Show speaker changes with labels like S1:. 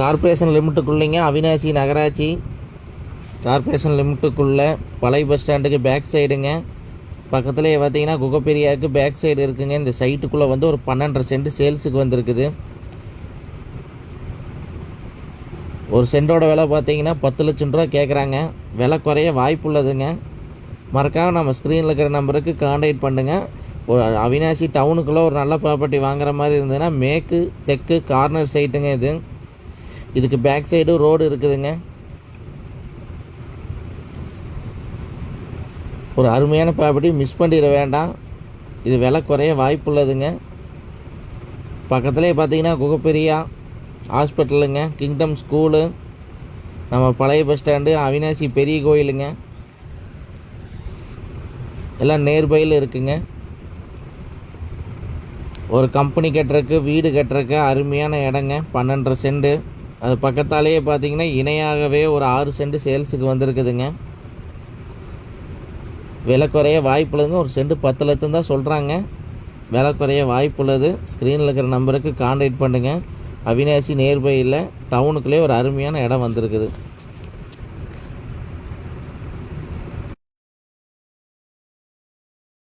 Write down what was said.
S1: Corporation லிமிட்டுக்குள்ளேங்க, Avinashi நகராட்சி corporation லிமிட்டுக்குள்ளே பழைய bus ஸ்டாண்டுக்கு பேக் சைடுங்க. பக்கத்துலேயே பார்த்தீங்கன்னா குகப்பெரியாவுக்கு பேக் சைடு இருக்குங்க. இந்த சைட்டுக்குள்ளே வந்து ஒரு 12.5 சென்ட் சேல்ஸுக்கு வந்திருக்குது. ஒரு சென்டோட விலை பார்த்தீங்கன்னா 10 லட்சம் ரூபா கேட்குறாங்க. விலை குறைய வாய்ப்பு உள்ளதுங்க. மறக்காமல் நம்ம ஸ்க்ரீனில் இருக்கிற நம்பருக்கு கான்டாக்ட் பண்ணுங்கள். ஒரு அவினாசி டவுனுக்குள்ளே ஒரு நல்ல ப்ராப்பர்ட்டி வாங்குற மாதிரி இருந்ததுன்னா மேற்கு தெற்கு கார்னர் சைட்டுங்க இது. இதுக்கு பேக் சைடு ரோடு இருக்குதுங்க. ஒரு அருமையான ப்ராப்பர்ட்டி, மிஸ் பண்ணிட வேண்டாம். இது விலை குறைய வாய்ப்பு உள்ளதுங்க. பக்கத்துலேயே பார்த்தீங்கன்னா குகப்பெரியா ஹாஸ்பிட்டலுங்க, கிங்டம் ஸ்கூலு, நம்ம பழைய பஸ் ஸ்டாண்டு, அவினாசி பெரிய கோயிலுங்க, எல்லாம் நேர்பையில் இருக்குங்க. ஒரு கம்பெனி கட்டுறக்கு வீடு கட்டுறக்கு அருமையான இடங்க. 12.5 சென்ட். அது பக்கத்தாலேயே பார்த்தீங்கன்னா இணையாகவே ஒரு 6 சென்ட் சேல்ஸுக்கு வந்திருக்குதுங்க. விலை குறைய வாய்ப்புள்ளதுங்க. ஒரு சென்ட் 10 லட்சம் தான் சொல்கிறாங்க. விலை குறைய வாய்ப்புள்ளது. ஸ்க்ரீனில் இருக்கிற நம்பருக்கு கான்டாக்ட் பண்ணுங்கள். அவினாசி நேர்பையில் டவுனுக்குள்ளே ஒரு அருமையான இடம் வந்திருக்குது.